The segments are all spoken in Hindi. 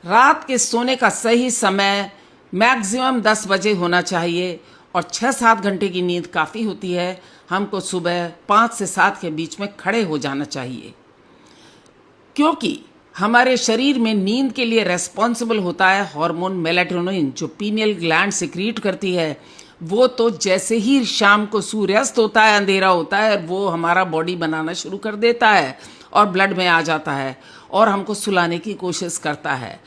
रात के सोने का सही समय मैक्सिमम 10 बजे होना चाहिए और 6-7 घंटे की नींद काफ़ी होती है। हमको सुबह 5 से 7 के बीच में खड़े हो जाना चाहिए, क्योंकि हमारे शरीर में नींद के लिए रेस्पॉन्सिबल होता है हार्मोन मेलाटोनिन, जो पीनियल ग्लैंड सिक्रीट करती है। वो तो जैसे ही शाम को सूर्यास्त होता है, अंधेरा होता है, वो हमारा बॉडी बनाना शुरू कर देता है और ब्लड में आ जाता है और हमको सुलाने की कोशिश करता है।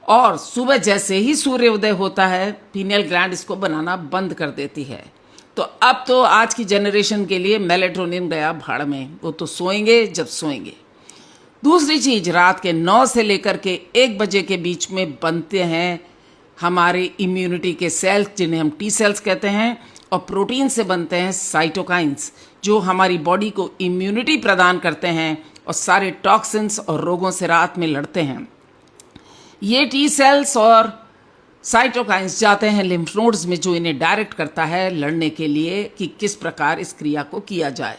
और सुबह जैसे ही सूर्योदय होता है, पीनियल ग्लैंड इसको बनाना बंद कर देती है। तो अब तो आज की जनरेशन के लिए मेलाटोनिन गया भाड़ में, वो तो सोएंगे जब सोएंगे। दूसरी चीज, रात के 9 से लेकर के 1 बजे के बीच में बनते हैं हमारे इम्यूनिटी के सेल्स, जिन्हें हम टी सेल्स कहते हैं, और प्रोटीन से बनते हैं साइटोकाइंस, जो हमारी बॉडी को इम्यूनिटी प्रदान करते हैं और सारे टॉक्सिन्स और रोगों से रात में लड़ते हैं। ये टी सेल्स और साइटोकाइंस जाते हैं लिम्फ नोड्स में, जो इन्हें डायरेक्ट करता है लड़ने के लिए कि किस प्रकार इस क्रिया को किया जाए।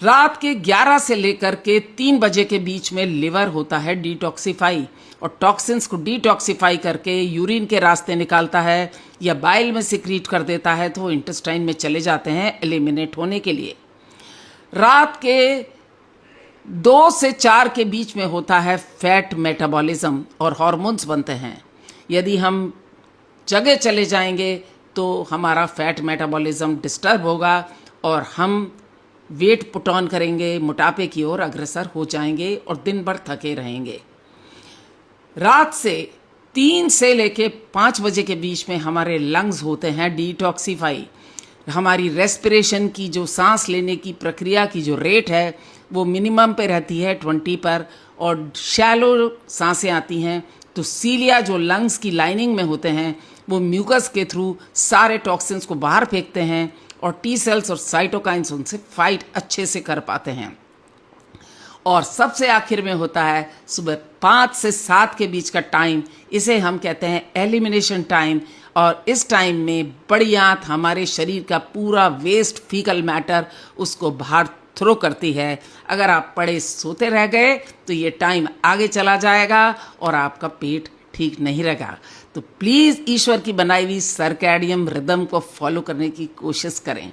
रात के 11 से लेकर के 3 बजे के बीच में लिवर होता है डिटॉक्सिफाई, और टॉक्सिन्स को डिटॉक्सिफाई करके यूरिन के रास्ते निकालता है या बाइल में सिक्रीट कर देता है, तो इंटेस्टाइन में चले जाते हैं एलिमिनेट होने के लिए। रात के 2 से 4 के बीच में होता है फैट मेटाबॉलिज्म और हार्मोन्स बनते हैं। यदि हम जगह चले जाएंगे तो हमारा फैट मेटाबॉलिज्म डिस्टर्ब होगा और हम वेट पुट ऑन करेंगे, मोटापे की ओर अग्रसर हो जाएंगे और दिन भर थके रहेंगे। रात से 3 से लेके 5 बजे के बीच में हमारे लंग्स होते हैं डिटॉक्सिफाई। हमारी रेस्पिरेशन की जो सांस लेने की प्रक्रिया की जो रेट है वो मिनिमम पे रहती है 20 पर, और शैलो सांसें आती हैं। तो सीलिया जो लंग्स की लाइनिंग में होते हैं वो म्यूकस के थ्रू सारे टॉक्सिन्स को बाहर फेंकते हैं और टी सेल्स और साइटोकाइंस उनसे फाइट अच्छे से कर पाते हैं। और सबसे आखिर में होता है सुबह 5 से 7 के बीच का टाइम, इसे हम कहते हैं एलिमिनेशन टाइम। और इस टाइम में बड़ी आंत हमारे शरीर का पूरा वेस्ट फीकल मैटर उसको बाहर थ्रो करती है। अगर आप पड़े सोते रह गए तो ये टाइम आगे चला जाएगा और आपका पेट ठीक नहीं रहेगा। तो प्लीज़ ईश्वर की बनाई हुई सर्कैडियम रिदम को फॉलो करने की कोशिश करें।